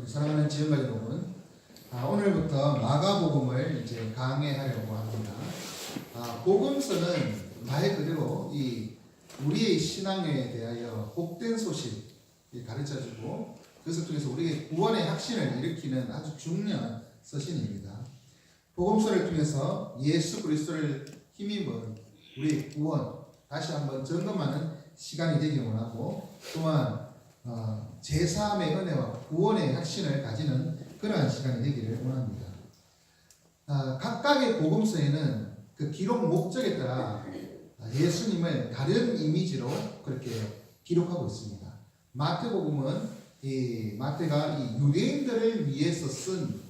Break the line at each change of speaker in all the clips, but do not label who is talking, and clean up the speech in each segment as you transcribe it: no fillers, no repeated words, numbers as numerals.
우리 사랑하는 지역가 여러분, 오늘부터 마가복음을 이제 강해하려고 합니다. 복음서는 말 그대로 우리의 신앙에 대하여 복된 소식 가르쳐주고 그것을 통해서 우리의 구원의 확신을 일으키는 아주 중요한 서신입니다. 복음서를 통해서 예수 그리스도를 힘입은 우리의 구원 다시 한번 점검하는 시간이 되길 원하고, 또한 제3의 은혜와 구원의 확신을 가지는 그러한 시간이 되기를 원합니다. 각각의 복음서에는 그 기록 목적에 따라 예수님을 다른 이미지로 그렇게 기록하고 있습니다. 마태복음은 마태가 유대인들을 위해서 쓴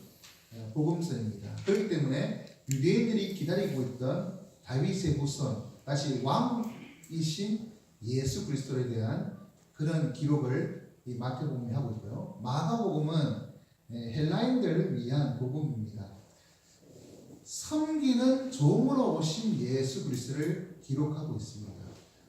복음서입니다. 그렇기 때문에 유대인들이 기다리고 있던 다윗의 후손, 다시 왕이신 예수 그리스도에 대한 그런 기록을 이 마태복음이 하고 있고요. 마가복음은 헬라인들을 위한 복음입니다. 섬기는 종으로 오신 예수 그리스도를 기록하고 있습니다.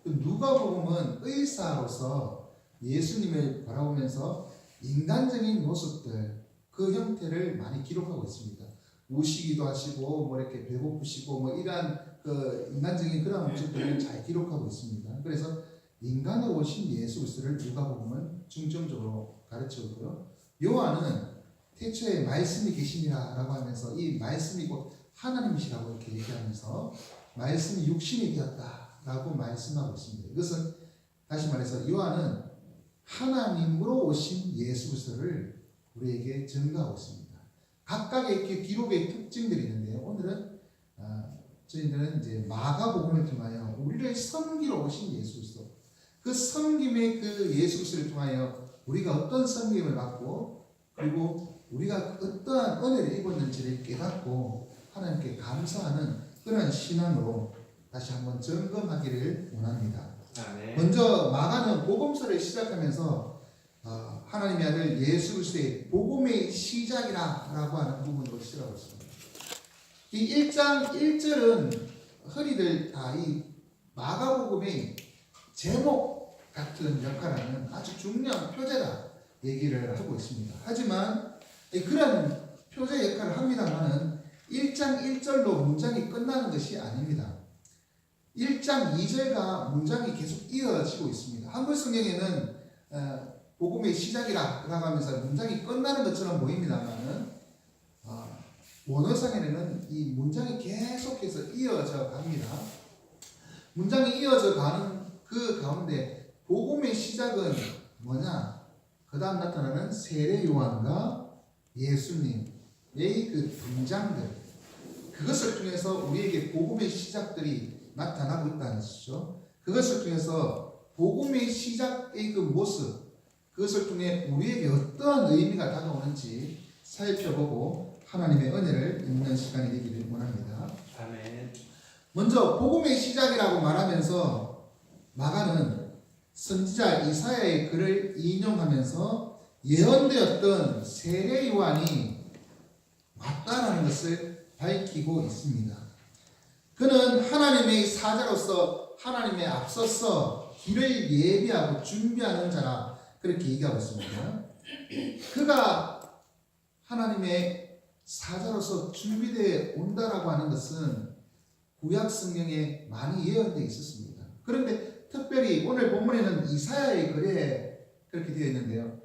누가복음은 의사로서 예수님을 바라보면서 인간적인 모습들, 그 형태를 많이 기록하고 있습니다. 우시기도 하시고 이렇게 배고프시고 이러한 그 인간적인 그런 모습들을 잘 기록하고 있습니다. 그래서 인간으로 오신 예수 그리스도를 누가복음은 중점적으로 가르치고요. 요한은 태초에 말씀이 계시니라라고 하면서 이 말씀이 곧 하나님이시라고 이렇게 얘기하면서 말씀이 육신이 되었다라고 말씀하고 있습니다. 이것은 다시 말해서 요한은 하나님으로 오신 예수 그리스도를 우리에게 증거하고 있습니다. 각각의 기록의 특징들이 있는데요. 오늘은 저희들은 이제 마가복음을 통하여 우리를 섬기러 오신 예수 그리스도, 그 섬김의 그 예수 그리스도를 통하여 우리가 어떤 섬김을 받고 그리고 우리가 어떠한 은혜를 입었는지를 깨닫고 하나님께 감사하는 그런 신앙으로 다시 한번 점검하기를 원합니다. 먼저 마가는 복음서를 시작하면서 하나님의 아들 예수 그리스도의 복음의 시작이라고 하는 부분으로 시작하고 있습니다. 이 1장 1절은 흔히들 이 마가복음의 제목 같은 역할을 하는 아주 중요한 표제다 얘기를 하고 있습니다. 하지만 그런 표제 역할을 합니다만은 1장 1절로 문장이 끝나는 것이 아닙니다. 1장 2절과 문장이 계속 이어지고 있습니다. 한글 성경에는 복음의 시작이라고 하면서 문장이 끝나는 것처럼 보입니다만은 원어상에는 이 문장이 계속해서 이어져 갑니다. 문장이 이어져 가는 그 가운데 복음의 시작은 뭐냐? 그 다음 나타나는 세례 요한과 예수님의 그 등장들, 그것을 통해서 우리에게 복음의 시작들이 나타나고 있다는 것이죠. 그것을 통해서 복음의 시작의 그 모습, 그것을 통해 우리에게 어떠한 의미가 다가오는지 살펴보고 하나님의 은혜를 읽는 시간이 되기를 원합니다.
아멘.
먼저 복음의 시작이라고 말하면서 마가는 선지자 이사야의 글을 인용하면서 예언되었던 세례 요한이 맞다라는 것을 밝히고 있습니다. 그는 하나님의 사자로서 하나님의 앞서서 길을 예비하고 준비하는 자라 그렇게 얘기하고 있습니다. 그가 하나님의 사자로서 준비되어 온다라고 하는 것은 구약 성경에 많이 예언되어 있었습니다. 그런데 특별히 오늘 본문에는 이사야의 글에 그렇게 되어 있는데요.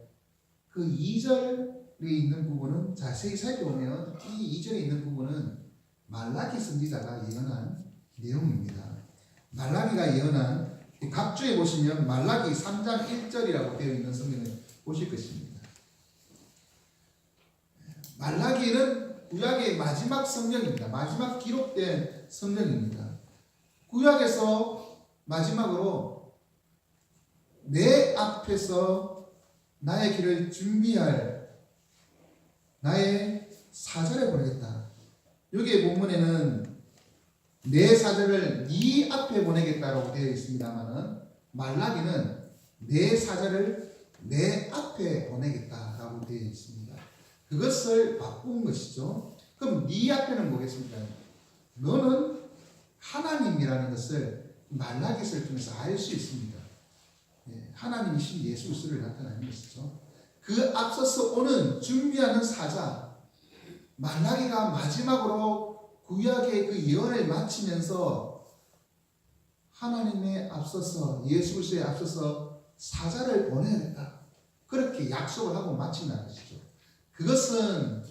그 2절에 있는 부분은 자세히 살펴보면 이 2절에 있는 부분은 말라기 선지자가 예언한 내용입니다. 말라기가 예언한 각주에 보시면 말라기 3장 1절이라고 되어 있는 성경을 보실 것입니다. 말라기는 구약의 마지막 성경입니다. 마지막 기록된 성경입니다. 구약에서 마지막으로 내 앞에서 나의 길을 준비할 나의 사자를 보내겠다. 여기에 본문에는 내 사자를 네 앞에 보내겠다라고 되어 있습니다만은 말라기는 내 사자를 내 앞에 보내겠다라고 되어 있습니다. 그것을 바꾼 것이죠. 그럼 네 앞에는 뭐겠습니까? 너는 하나님이라는 것을 말라기서를 통해서 알 수 있습니다. 하나님이신 예수 그리스도를 나타내는 것이죠. 그 앞서서 오는 준비하는 사자 말라기가 마지막으로 구약의 그 예언을 마치면서 하나님의 앞서서 예수 그리스도에 앞서서 사자를 보내야겠다. 그렇게 약속을 하고 마친다는 것이죠. 그것은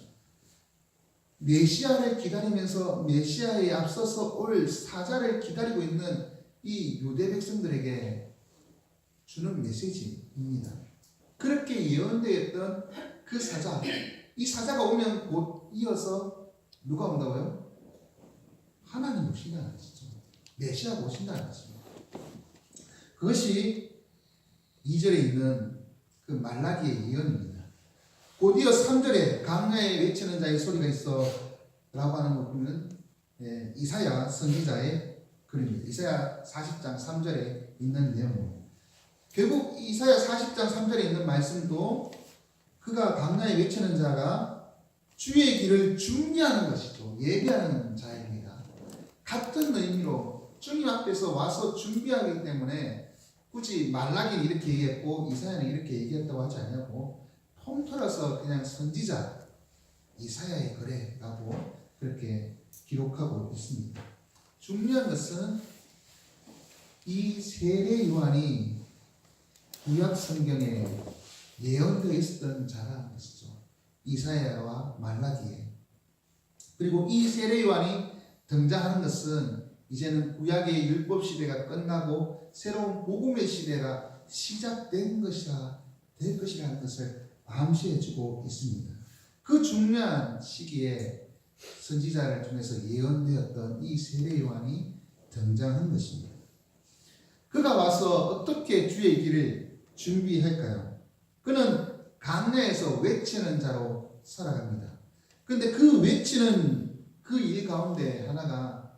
메시아를 기다리면서 메시아에 앞서서 올 사자를 기다리고 있는 이 유대 백성들에게 주는 메시지입니다. 그렇게 예언되었던 그 사자, 이 사자가 오면 곧 이어서 누가 온다고요? 하나님 오신다는 것이죠. 메시아가 오신다는 것입니다. 그것이 2절에 있는 그 말라기의 예언입니다. 곧 이어 3절에 강야에 외치는 자의 소리가 있어 라고 하는 거 보면 이사야 선지자의 글입니다. 이사야 40장 3절에 있는 내용입니다. 결국 이사야 40장 3절에 있는 말씀도 그가 강야에 외치는 자가 주의 길을 준비하는 것이죠. 예비하는 자입니다. 같은 의미로 주님 앞에서 와서 준비하기 때문에 굳이 말라기는 이렇게 얘기했고 이사야는 이렇게 얘기했다고 하지 않냐고 통틀어서 그냥 선지자 이사야의 글에라고 그렇게 기록하고 있습니다. 중요한 것은 이 세례 요한이 구약 성경에 예언되어 있었던 자라는 것이죠. 이사야와 말라기에. 그리고 이 세례 요한이 등장하는 것은 이제는 구약의 율법 시대가 끝나고 새로운 복음의 시대가 시작된 것이라 될 것이라는 것을 암시해주고 있습니다. 그 중요한 시기에 선지자를 통해서 예언되었던 이 세례 요한이 등장한 것입니다. 그가 와서 어떻게 주의 길을 준비할까요? 그는 강야에서 외치는 자로 살아갑니다. 그런데 그 외치는 그 일 가운데 하나가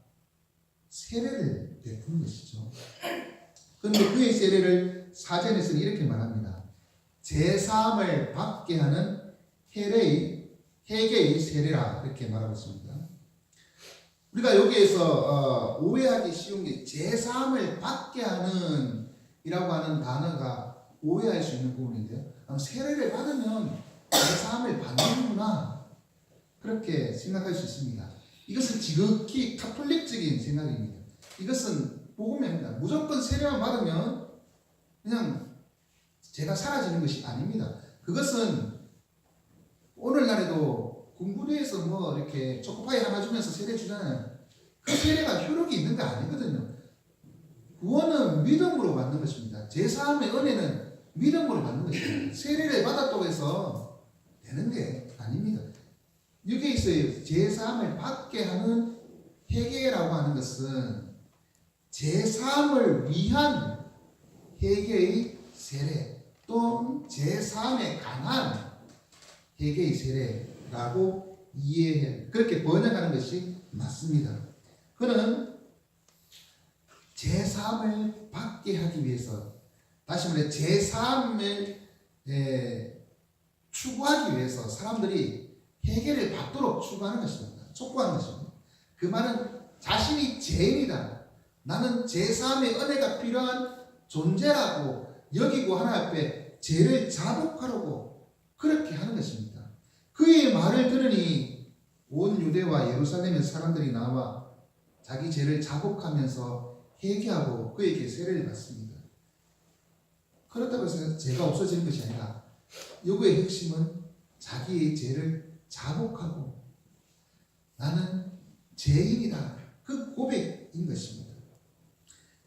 세례를 베푸는 것이죠. 그런데 그의 세례를 사전에서는 이렇게 말합니다. 제사함을 받게 하는 회개의 세례라 이렇게 말하고 있습니다. 우리가 여기에서 오해하기 쉬운 게 제사함을 받게 하는 이라고 하는 단어가 오해할 수 있는 부분인데요. 세례를 받으면 제사함을 받는구나 그렇게 생각할 수 있습니다. 이것은 지극히 카톨릭적인 생각입니다. 이것은 복음입니다. 무조건 세례만 받으면 그냥 죄가 사라지는 것이 아닙니다. 그것은 오늘날에도 군부대에서 뭐 이렇게 초코파이 하나 주면서 세례 주잖아요. 그 세례가 효력이 있는 거 아니거든요. 구원은 믿음으로 받는 것입니다. 제사함의 은혜는 믿음으로 받는 것입니다. 세례를 받았다고 해서 되는 게 아닙니다. 여기에 있어요. 제사함을 받게 하는 회개라고 하는 것은 제사함을 위한 회개의 세례 또는 제사함에 관한 회개의 세례라고 이해해 그렇게 번역하는 것이 맞습니다. 그는 제사함을 받게 하기 위해서 다시 말해 제사함을 추구하기 위해서 사람들이 회개를 받도록 추구하는 것입니다. 촉구하는 것입니다. 그 말은 자신이 죄인이다. 나는 제사함의 은혜가 필요한 존재라고 여기고 하나님 앞에 죄를 자복하려고 그렇게 하는 것입니다. 그의 말을 들으니 온 유대와 예루살렘의 사람들이 나와 자기 죄를 자복하면서 회개하고 그에게 세례를 받습니다. 그렇다고 해서 죄가 없어지는 것이 아니라 요구의 핵심은 자기의 죄를 자복하고 나는 죄인이다. 그 고백인 것입니다.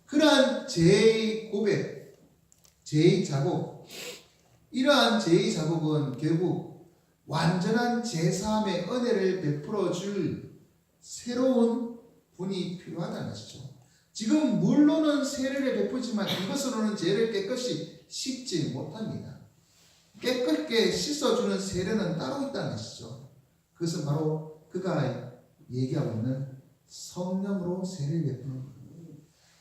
그러한 죄의 고백, 죄의 자복, 이러한 죄의 자복은 결국 완전한 제사함의 은혜를 베풀어 줄 새로운 분이 필요하다는 것이죠. 지금 물로는 세례를 베푸지만 이것으로는 죄를 깨끗이 씻지 못합니다. 깨끗게 씻어주는 세례는 따로 있다는 것이죠. 그것은 바로 그가 얘기하고 있는 성령으로 세례를 베푸는 거예요.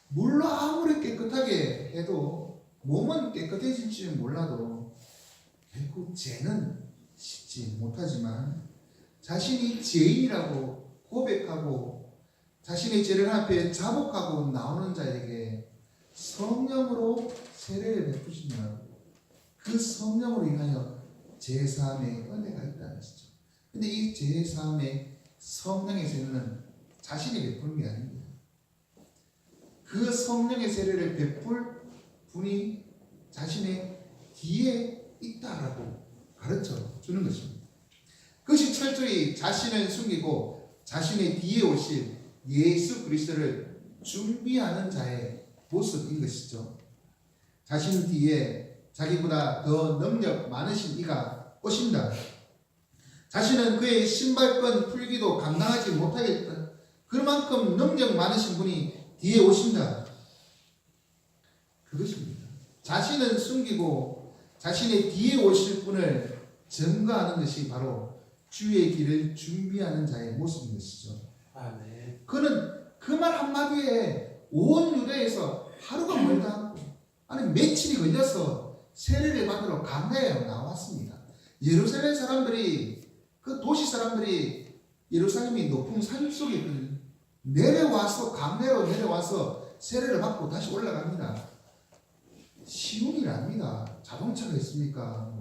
물로 아무리 깨끗하게 해도 몸은 깨끗해질지 몰라도 결국 죄는 씻지 못하지만 자신이 죄인이라고 고백하고 자신의 죄를 앞에 자복하고 나오는 자에게 성령으로 세례를 베푸시면 그 성령으로 인하여 제사함의 은혜가 있다는 것이죠. 근데 이 제사함의 성령의 세례는 자신이 베푸는 게 아닙니다. 그 성령의 세례를 베풀 분이 자신의 뒤에 있다라고 가르쳐 주는 것입니다. 그것이 철저히 자신을 숨기고 자신의 뒤에 오실 예수 그리스도를 준비하는 자의 모습인 것이죠. 자신 뒤에 자기보다 더 능력 많으신 이가 오신다. 자신은 그의 신발끈 풀기도 감당하지 못하겠다. 그만큼 능력 많으신 분이 뒤에 오신다. 그것입니다. 자신은 숨기고 자신의 뒤에 오실 분을 증거하는 것이 바로 주의 길을 준비하는 자의 모습인 것이죠.
아멘.
그는 그 말 한마디에 온 유대에서 하루가 멀다 않고 아니 며칠이 걸려서 세례를 받으러 강가에 나왔습니다. 예루살렘 사람들이 그 도시 사람들이 예루살렘이 높은 산 속에 있거든요. 내려와서 강가로 내려와서 세례를 받고 다시 올라갑니다. 쉬운 일 아닙니다. 자동차가 있습니까?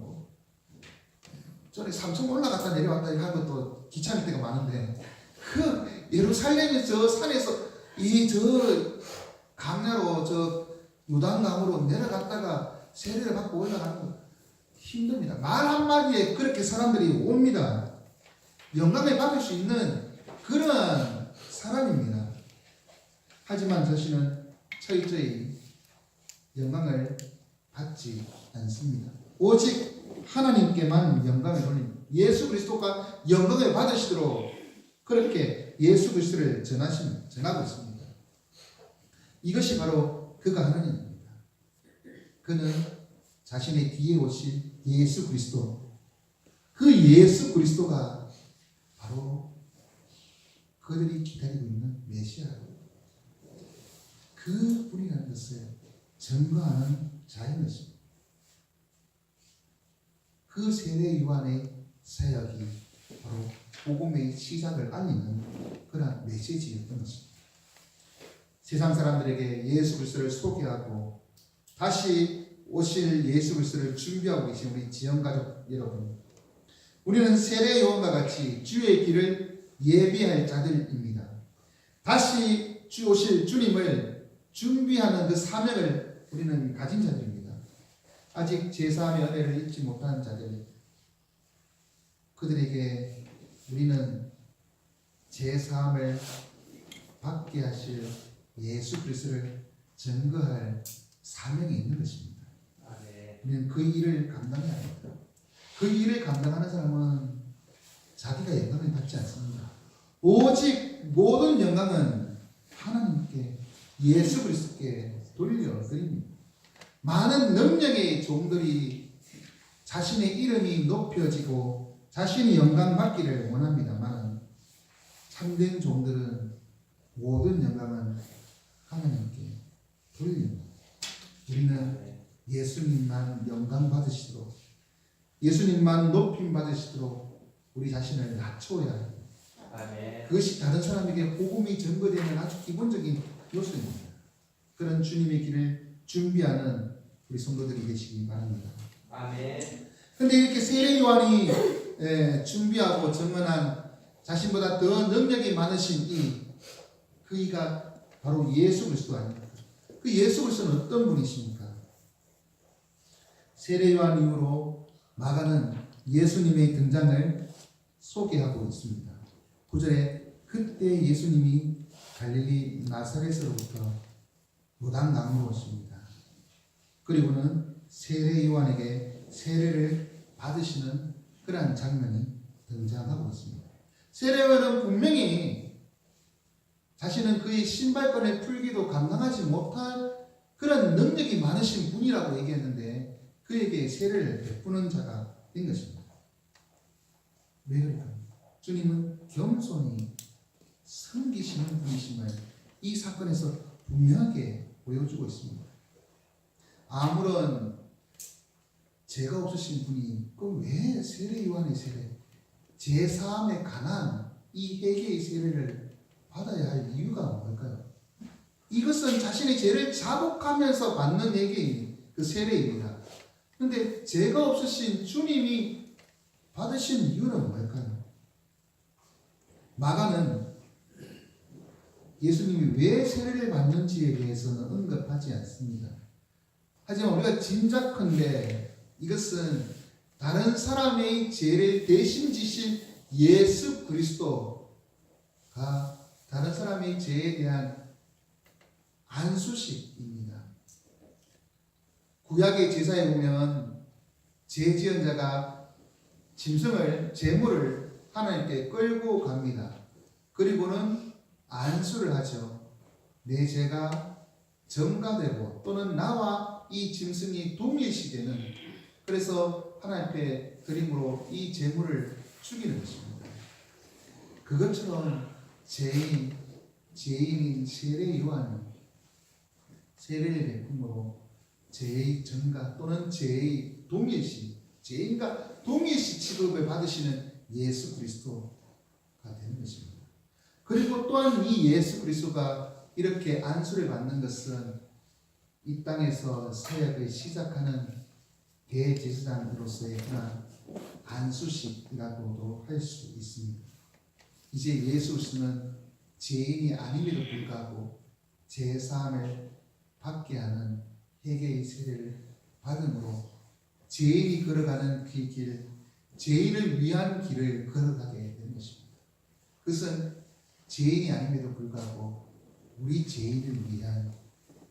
전에 삼성 올라갔다 내려왔다 이거 하면 또 귀찮을 때가 많은데 그 예루살렘의 저 산에서 이 저 강야로 저 요단강으로 내려갔다가 세례를 받고 올라가는 거 힘듭니다. 말 한마디에 그렇게 사람들이 옵니다. 영감을 받을 수 있는 그런 사람입니다. 하지만 자신은 철저히 영광을 받지 않습니다. 오직 하나님께만 영광을 돌립니다. 예수 그리스도가 영광을 받으시도록 그렇게 예수 그리스도를 전하고 있습니다. 이것이 바로 그가 하는 일입니다. 그는 자신의 뒤에 오실 예수 그리스도, 그 예수 그리스도가 바로 그들이 기다리고 있는 메시아라고 그 분이라는 것을 증거하는 자인 것입니다. 그 세례 요한의 사역이 바로 복음의 시작을 알리는 그런 메시지였던 것입니다. 세상 사람들에게 예수 그리스도를 소개하고 다시 오실 예수 그리스도를 준비하고 계신 우리 지영가족 여러분, 우리는 세례 요한과 같이 주의 길을 예비할 자들입니다. 다시 오실 주님을 준비하는 그 사명을 우리는 가진 자들입니다. 아직 제사함의 은혜를 잊지 못한 자들, 그들에게 우리는 제사함을 받게 하실 예수 그리스도를 증거할 사명이 있는 것입니다. 우리는 그 일을 감당해야 합니다. 그 일을 감당하는 사람은 자기가 영광을 받지 않습니다. 오직 모든 영광은 하나님께 예수 그리스도께 돌려드립니다. 많은 능력의 종들이 자신의 이름이 높여지고 자신이 영광 받기를 원합니다만 참된 종들은 모든 영광은 하나님께 돌립니다. 우리는 예수님만 영광 받으시도록, 예수님만 높임 받으시도록 우리 자신을 낮춰야 합니다.
아멘.
그것이 다른 사람에게 복음이 전거되는 아주 기본적인 요소입니다. 그런 주님의 길을 준비하는 우리 성도들이 되시기 바랍니다.
아멘.
그런데 이렇게 세례 요한이 준비하고 증언한 자신보다 더 능력이 많으신 그이가 바로 예수 그리스도 아닙니까? 그 예수 그리스도는 어떤 분이십니까? 세례 요한 이후로 마가는 예수님의 등장을 소개하고 있습니다. 9절에 그때 예수님이 갈릴리 나사렛으로부터 요단강으로 오십니다. 그리고는 세례 요한에게 세례를 받으시는 그러한 장면이 등장하고 있습니다. 세례 요한은 분명히 자신은 그의 신발끈을 풀기도 감당하지 못할 그런 능력이 많으신 분이라고 얘기했는데 그에게 세례를 베푸는 자가 된 것입니다. 왜 그럴까요? 주님은 겸손히 섬기시는 분이심을 이 사건에서 분명하게 보여주고 있습니다. 아무런 죄가 없으신 분이 그 왜 세례 요한의 세례, 제사함에 관한 이 회개의 세례를 받아야 할 이유가 뭘까요? 이것은 자신의 죄를 자복하면서 받는 회개인 그 세례입니다. 그런데 죄가 없으신 주님이 받으신 이유는 뭘까요? 마가는 예수님이 왜 세례를 받는지에 대해서는 언급하지 않습니다. 하지만 우리가 짐작컨대 이것은 다른 사람의 죄를 대신 지신 예수 그리스도가 다른 사람의 죄에 대한 안수식입니다. 구약의 제사에 보면 죄 지은 자가 짐승을 제물을 하나님께 끌고 갑니다. 그리고는 안수를 하죠. 내 죄가 전가되고 또는 나와 이 짐승이 동일시되는, 그래서 하나님께 드림으로 이 제물을 죽이는 것입니다. 그것처럼 죄인인 세례 요한은 세례를 베품으로 죄의 전가 또는 죄의 동일시, 죄인과 동일시 취급을 받으시는 예수 그리스도가 되는 것입니다. 그리고 또한 이 예수 그리스도가 이렇게 안수를 받는 것은 이 땅에서 사역을 시작하는 대제사장으로서의 하나 안수식이라고도 할 수 있습니다. 이제 예수 그리스도는 죄인이 아님에도 불구하고 제사함을 받게 하는 회개의 세례를 받음으로 죄인이 걸어가는 그 길, 죄인을 위한 길을 걸어가게 되는 것입니다. 그것은 죄인이 아님에도 불구하고 우리 죄인을 위한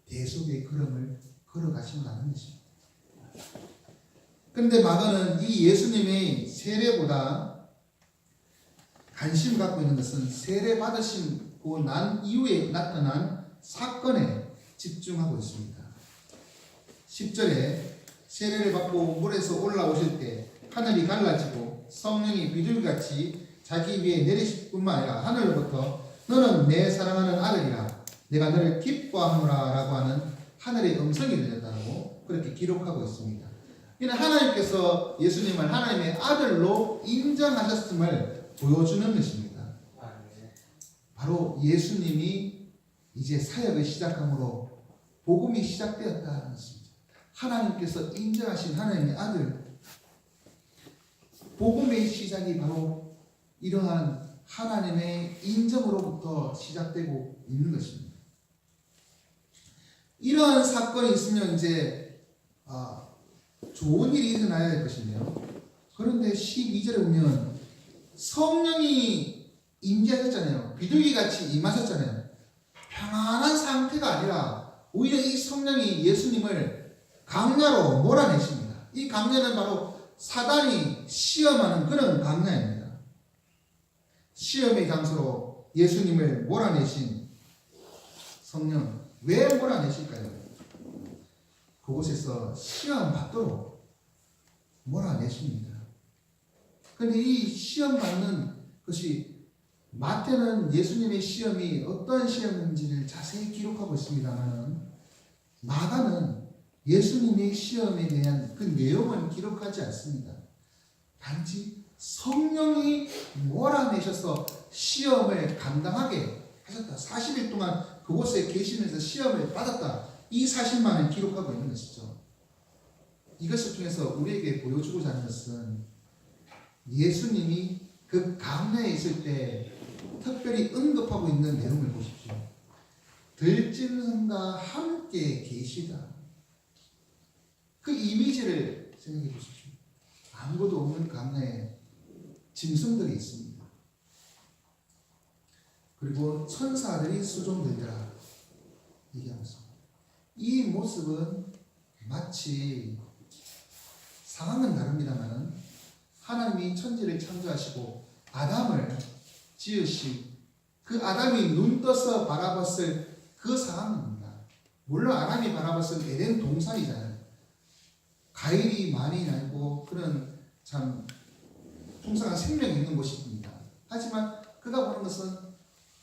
대속의 걸음을 걸어가신다는 것입니다. 그런데 마가는 이 예수님의 세례보다 관심을 갖고 있는 것은 세례 받으시고 난 이후에 나타난 사건에 집중하고 있습니다. 10절에 세례를 받고 물에서 올라오실 때 하늘이 갈라지고 성령이 비둘기같이 자기 위에 내리실 뿐만 아니라 하늘로부터 너는 내 사랑하는 아들이라 내가 너를 기뻐하노라 라고 하는 하늘의 음성이 들렸다고 그렇게 기록하고 있습니다. 이는 하나님께서 예수님을 하나님의 아들로 인정하셨음을 보여주는 것입니다. 바로 예수님이 이제 사역을 시작함으로 복음이 시작되었다는 것입니다. 하나님께서 인정하신 하나님의 아들, 복음의 시작이 바로 이러한 하나님의 인정으로부터 시작되고 있는 것입니다. 이러한 사건이 있으면 이제 좋은 일이 일어나야 될 것인데요. 그런데 12절에 보면 성령이 임재하셨잖아요. 비둘기같이 임하셨잖아요. 평안한 상태가 아니라 오히려 이 성령이 예수님을 강야로 몰아내십니다. 이 강야는 바로 사단이 시험하는 그런 강야입니다. 시험의 장소로 예수님을 몰아내신 성령, 왜 몰아내실까요? 그곳에서 시험 받도록 몰아내십니다. 그런데 이 시험 받는 것이 마태는 예수님의 시험이 어떤 시험인지를 자세히 기록하고 있습니다만 마가는 예수님의 시험에 대한 그 내용은 기록하지 않습니다. 단지 성령이 몰아내셔서 시험을 감당하게 하셨다. 40일 동안 그곳에 계시면서 시험을 받았다. 이 사실만을 기록하고 있는 것이죠. 이것을 통해서 우리에게 보여주고자 하는 것은 예수님이 그 강야에 있을 때 특별히 언급하고 있는 내용을 보십시오. 들짐승과 함께 계시다. 그 이미지를 생각해 보십시오. 아무것도 없는 강야에 짐승들이 있습니다. 그리고 천사들이 수종들더라 얘기하면서 이 모습은 마치 상황은 다릅니다만 하나님이 천지를 창조하시고 아담을 지으시 그 아담이 눈 떠서 바라봤을 그 상황입니다. 물론 아담이 바라봤을 에덴 동산이잖아요. 과일이 많이 날고 그런 참 풍성한 생명이 있는 곳입니다. 하지만 그가 보는 것은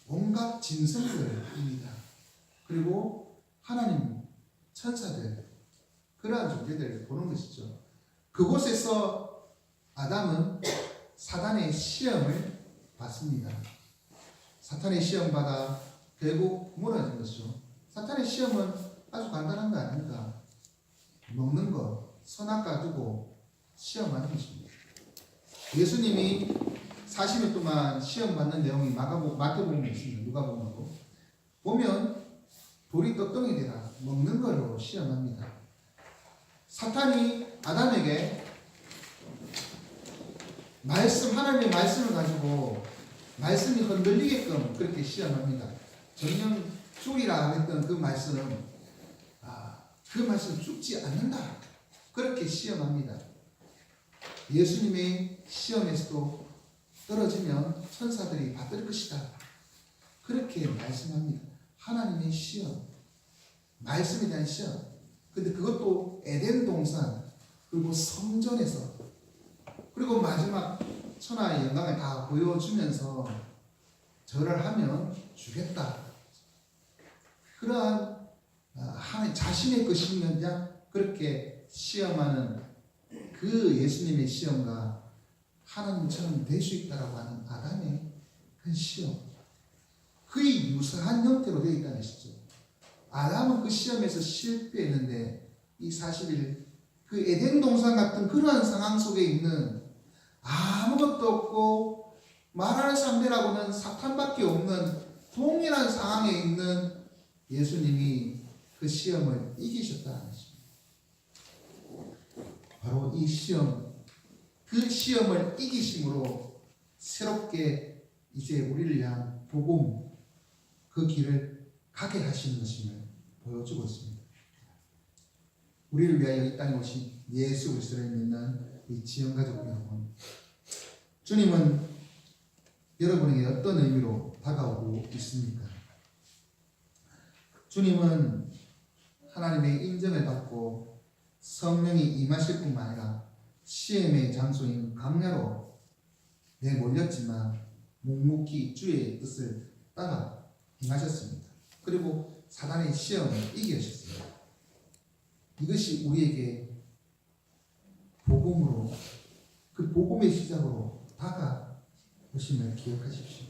온갖 짐승들입니다. 그리고 하나님, 천사들, 그러한 존재들을 보는 것이죠. 그곳에서 아담은 사단의 시험을 받습니다. 사탄의 시험 받아 결국 무너진 것이죠. 사탄의 시험은 아주 간단한 거 아닙니까? 먹는 것, 선악과 두고 시험하는 것입니다. 예수님이 40일 동안 시험 받는 내용이 마태복음에 있습니다. 누가복음하고 보면 돌이 떡덩이 되라 먹는 걸로 시험합니다. 사탄이 아담에게 하나님의 말씀을 가지고 말씀이 흔들리게끔 그렇게 시험합니다. 정령 죽이라 했던 그 말씀은 그 말씀 죽지 않는다. 그렇게 시험합니다. 예수님의 시험에서도 떨어지면 천사들이 받을 것이다. 그렇게 말씀합니다. 하나님의 시험, 말씀에 대한 시험. 근데 그것도 에덴 동산, 그리고 성전에서, 그리고 마지막 천하의 영광을 다 보여주면서 절을 하면 주겠다. 그러한 하나님 자신의 것이냐 그렇게 시험하는 그 예수님의 시험과 하나님처럼 될 수 있다라고 하는 아담의 그 시험, 그의 유사한 형태로 되어 있다는 것이죠. 아담은 그 시험에서 실패했는데 이 40일 그 에덴 동산 같은 그러한 상황 속에 있는 아무것도 없고 말할 상대라고는 사탄밖에 없는 동일한 상황에 있는 예수님이 그 시험을 이기셨다는 것입니다. 바로 이 시험, 그 시험을 이기심으로 새롭게 이제 우리를 위한 복음, 그 길을 가게 하시는 것임을 보여주고 있습니다. 우리를 위하여 이 땅에 오신 예수 그리스도를 믿는 이 지연가족 여러분, 주님은 여러분에게 어떤 의미로 다가오고 있습니까? 주님은 하나님의 인정을 받고 성령이 임하실 뿐만 아니라 시험의 장소인 광야로 내몰렸지만 묵묵히 주의 뜻을 따라 행하셨습니다. 그리고 사단의 시험을 이기셨습니다. 이것이 우리에게 복음으로, 그 복음의 시작으로 다가오심을 기억하십시오.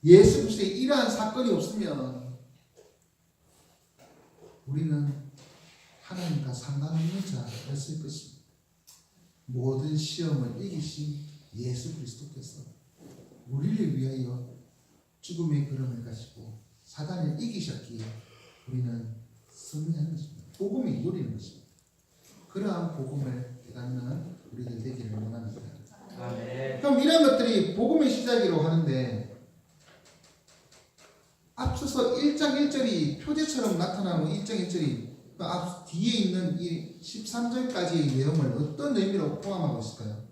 예수 그리스도의 이러한 사건이 없으면 우리는 하나님과 상관없는 자였을 것입니다. 모든 시험을 이기신 예수 그리스도께서 우리를 위하여 죽음의 걸음을 가지고 사단을 이기셨기에 우리는 승리하는 것입니다. 복음이 이루어지는 것입니다. 그러한 복음을 깨닫는 우리들 되기를 원합니다.
아멘.
그럼 이런 것들이 복음의 시작이라고 하는데 앞서서 1장 1절이 표제처럼 나타나는 1장 1절이 그 앞 뒤에 있는 이 13절까지의 내용을 어떤 의미로 포함하고 있을까요?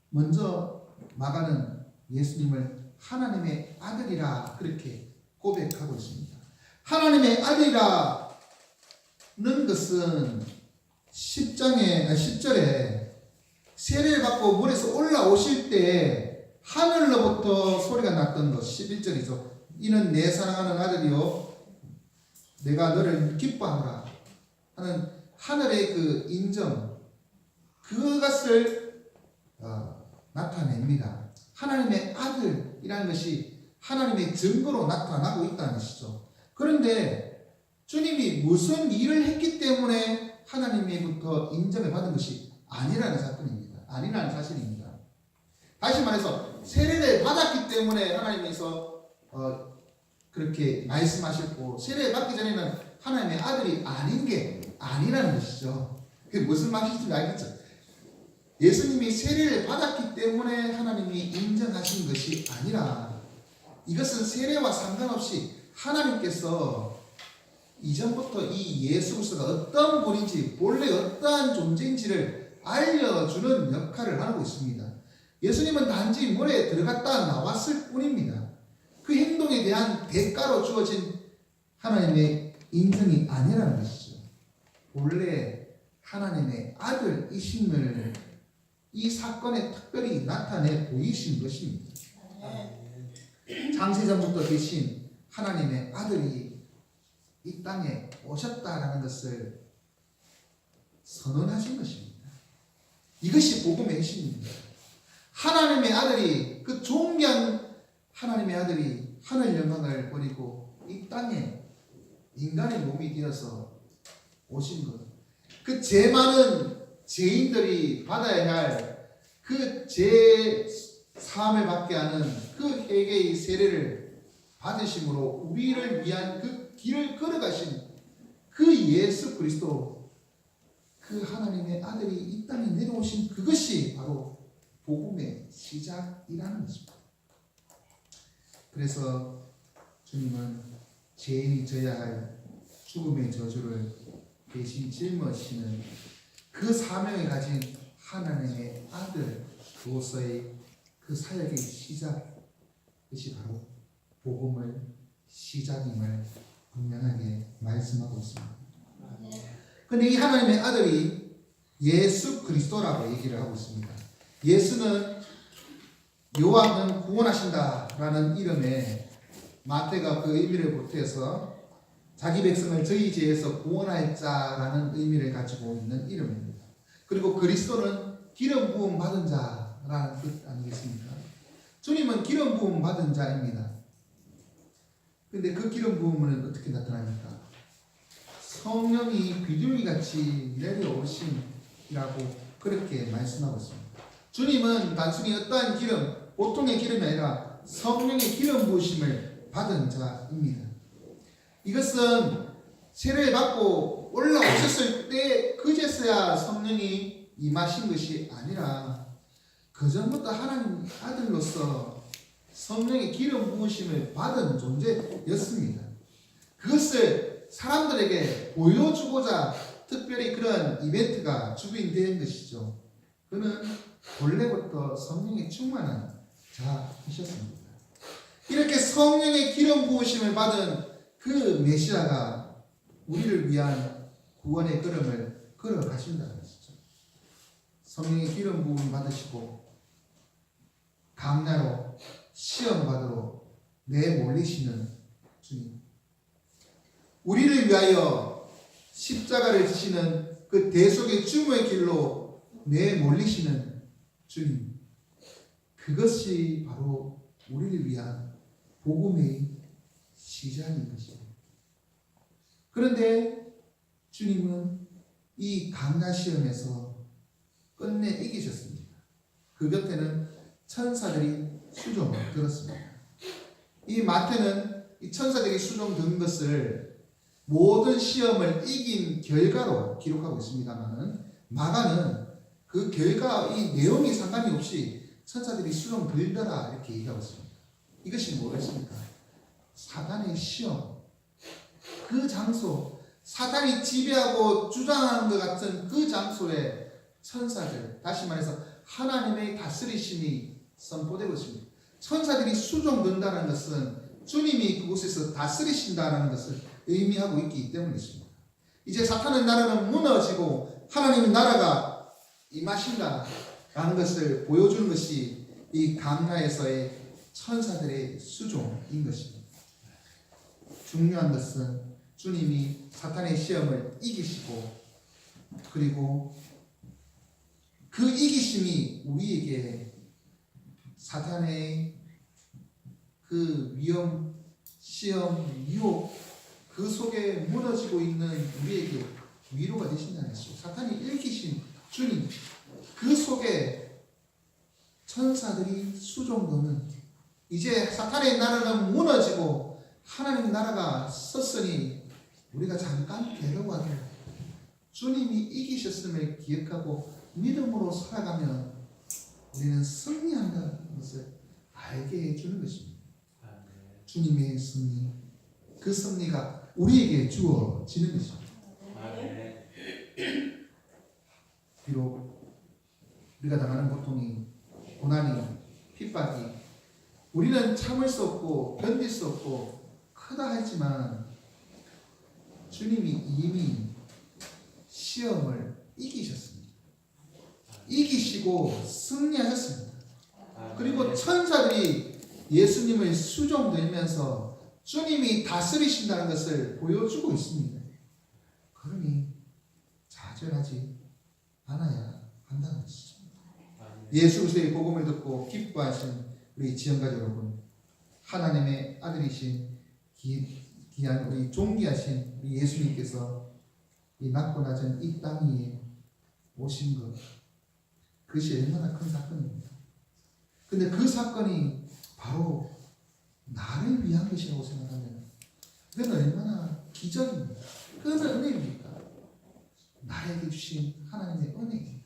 먼저 마가는 예수님을 하나님의 아들이라 그렇게 고백하고 있습니다. 하나님의 아들이라는 것은 10절에 세례를 받고 물에서 올라오실 때 하늘로부터 소리가 났던 것, 11절이죠. 이는 내 사랑하는 아들이요 내가 너를 기뻐하노라 하는 하늘의 그 인정, 그것을 나타냅니다. 하나님의 아들이라는 것이 하나님의 증거로 나타나고 있다는 것이죠. 그런데 주님이 무슨 일을 했기 때문에 하나님으로부터 인정을 받은 것이 아니라는 사건입니다. 아니라는 사실입니다. 다시 말해서 세례를 받았기 때문에 하나님께서 그렇게 말씀하셨고, 세례를 받기 전에는 하나님의 아들이 아닌 게 아니라는 것이죠. 그게 무슨 말인지 알겠죠? 예수님이 세례를 받았기 때문에 하나님이 인정하신 것이 아니라 이것은 세례와 상관없이 하나님께서 이전부터 이 예수 그리스도가 어떤 분인지, 본래 어떠한 존재인지를 알려주는 역할을 하고 있습니다. 예수님은 단지 물에 들어갔다 나왔을 뿐입니다. 그 행동에 대한 대가로 주어진 하나님의 인정이 아니라는 것이죠. 본래 하나님의 아들이심을 이 사건에 특별히 나타내 보이신 것입니다. 창세전부터 계신 하나님의 아들이 이 땅에 오셨다라는 것을 선언하신 것입니다. 이것이 복음의 핵심입니다. 하나님의 아들이, 그 존귀한 하나님의 아들이 하늘 영광을 버리고 이 땅에 인간의 몸이 되어서 오신 것, 그 죄 많은 죄인들이 받아야 할 그 죄 사함을 받게 하는 그 회개의 세례를 받으심으로 우리를 위한 그 길을 걸어가신 그 예수 그리스도, 그 하나님의 아들이 이 땅에 내려오신 그것이 바로 복음의 시작이라는 것입니다. 그래서 주님은 죄인이 져야 할 죽음의 저주를 대신 짊어지시는 그 사명을 가진 하나님의 아들로서의 그 사역의 시작, 그것이 바로 복음의 시작임을 분명하게 말씀하고 있습니다. 그런데 이 하나님의 아들이 예수 그리스도라고 얘기를 하고 있습니다. 예수는 여호와는 구원하신다라는 이름에 마태가 그 의미를 보태서 자기 백성을 저희 죄에서 구원할 자라는 의미를 가지고 있는 이름입니다. 그리고 그리스도는 기름 부음 받은 자라는 뜻 아니겠습니까? 주님은 기름 부음 받은 자입니다. 근데 그 기름 부음은 어떻게 나타납니까? 성령이 비둘기같이 내려오심이라고 그렇게 말씀하고 있습니다. 주님은 단순히 어떠한 기름, 보통의 기름이 아니라 성령의 기름 부으심을 받은 자입니다. 이것은 세례를 받고 올라오셨을 때 그제서야 성령이 임하신 것이 아니라 그 전부터 하나님 아들로서 성령의 기름 부으심을 받은 존재였습니다. 그것을 사람들에게 보여주고자 특별히 그런 이벤트가 주빈된 것이죠. 그는 본래부터 성령에 충만한 자이셨습니다. 이렇게 성령의 기름 부으심을 받은 그 메시아가 우리를 위한 구원의 걸음을 걸어가신다는 것이죠. 성령의 기름 부음을 받으시고 강야로 시험 받으러 내몰리시는 주님, 우리를 위하여 십자가를 지시는 그 대속의 주의 길로 내몰리시는 주님, 그것이 바로 우리를 위한 복음의 시작인 것입니다. 그런데 주님은 이 강야 시험에서 끝내 이기셨습니다. 그 곁에는 천사들이 수종을 들었습니다. 이 마태는 이 천사들이 수종 든 것을 모든 시험을 이긴 결과로 기록하고 있습니다만, 마가는 그 결과, 이 내용이 상관이 없이 천사들이 수종 들더라 이렇게 얘기하고 있습니다. 이것이 뭐겠습니까? 사단의 시험, 그 장소, 사탄이 지배하고 주장하는 것 같은 그 장소에 천사들, 다시 말해서 하나님의 다스리심이 선포되고 있습니다. 천사들이 수종된다는 것은 주님이 그곳에서 다스리신다는 것을 의미하고 있기 때문이십니다. 이제 사탄의 나라는 무너지고 하나님의 나라가 임하신다라는 것을 보여주는 것이 이 강야에서의 천사들의 수종인 것입니다. 중요한 것은 주님이 사탄의 시험을 이기시고, 그리고 그 이기심이 우리에게 사탄의 그 위험, 시험, 유혹, 그 속에 무너지고 있는 우리에게 위로가 되신다는 것이죠. 사탄이 이기신 주님, 그 속에 천사들이 수종되는, 이제 사탄의 나라는 무너지고 하나님의 나라가 섰으니 우리가 잠깐 괴로워도 주님이 이기셨음을 기억하고 믿음으로 살아가면 우리는 승리한다는 것을 알게 해주는 것입니다. 주님의 승리, 그 승리가 우리에게 주어지는 것입니다. 비록 우리가 당하는 고통이, 고난이, 핍박이 우리는 참을 수 없고 견딜 수 없고 크다 하지만, 주님이 이미 시험을 이기셨습니다. 이기시고 승리하셨습니다. 그리고 천사들이 예수님을 수종들면서 주님이 다스리신다는 것을 보여주고 있습니다. 그러니 좌절하지 않아야 한다는 것이죠. 예수 그리스도의 복음을 듣고 기뻐하신 우리 지원가족 여러분, 하나님의 아들이신 귀한 우리 존귀하신 우리 예수님께서 이 낮고 낮은 이 땅 위에 오신 것, 그것이 얼마나 큰 사건입니다. 근데 그 사건이 바로 나를 위한 것이라고 생각하면 그건 얼마나 기적입니다. 그건 은혜입니까? 나에게 주신 하나님의 은혜입니다.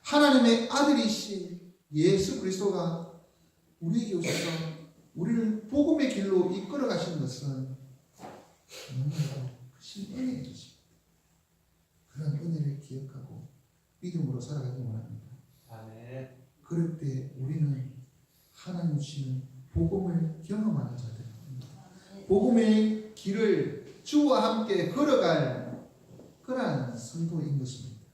하나님의 아들이신 예수 그리스도가 우리에게 오셔서 우리를 복음의 길로 이끌어 가신 것은 너무나도 크신 은혜인 것입니다. 그런 은혜를 기억하고 믿음으로 살아가기 원합니다.
아멘.
그럴 때 우리는 하나님 주시는 복음을 경험하는 자들입니다. 복음의 길을 주와 함께 걸어갈 그러한 성도인 것입니다.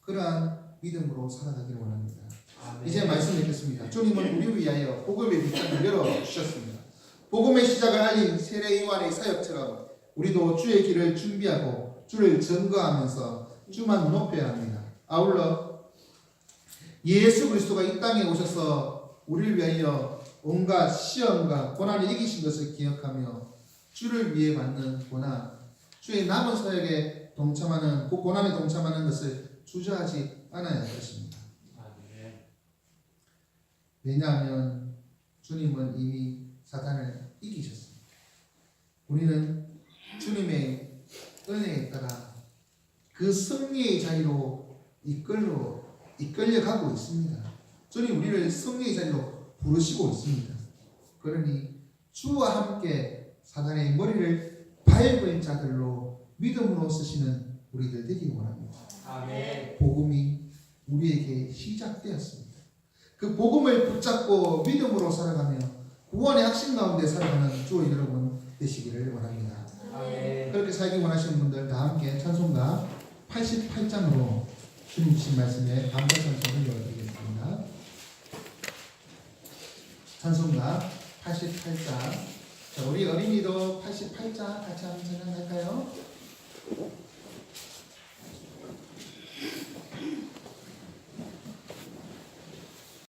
그러한 믿음으로 살아가기를 원합니다.
아멘.
이제 말씀 읽겠습니다. 주님은 우리를 위하여 복음의 빗장을 열어주셨습니다. 복음의 시작을 알린 세례 요한의 사역처럼 우리도 주의 길을 준비하고 주를 증거하면서 주만 높여야 합니다. 아울러 예수 그리스도가 이 땅에 오셔서 우리를 위하여 온갖 시험과 고난을 이기신 것을 기억하며 주를 위해 받는 고난, 주의 남은 사역에 동참하는 그 고난에 동참하는 것을 주저하지 않아야 할 것입니다.
아멘.
왜냐하면 주님은 이미 사단을 이기셨습니다. 우리는 주님의 은혜에 따라 그 승리의 자리로 이끌려가고 있습니다. 주님 우리를 승리의 자리로 부르시고 있습니다. 그러니 주와 함께 사단의 머리를 밟을 자들로 믿음으로 쓰시는 우리들 되기 원합니다.
아멘.
복음이 우리에게 시작되었습니다. 그 복음을 붙잡고 믿음으로 살아가며 구원의 확신 가운데 살아가는 주의 여러분 되시기를 원합니다.
아멘.
그렇게 살기 원하시는 분들 다 함께 찬송가 88장으로 주님 주신 말씀에 감사 찬송을 열어드리겠습니다. 찬송가 88장. 자, 우리 어린이도 88장 같이 한번 찬양할까요?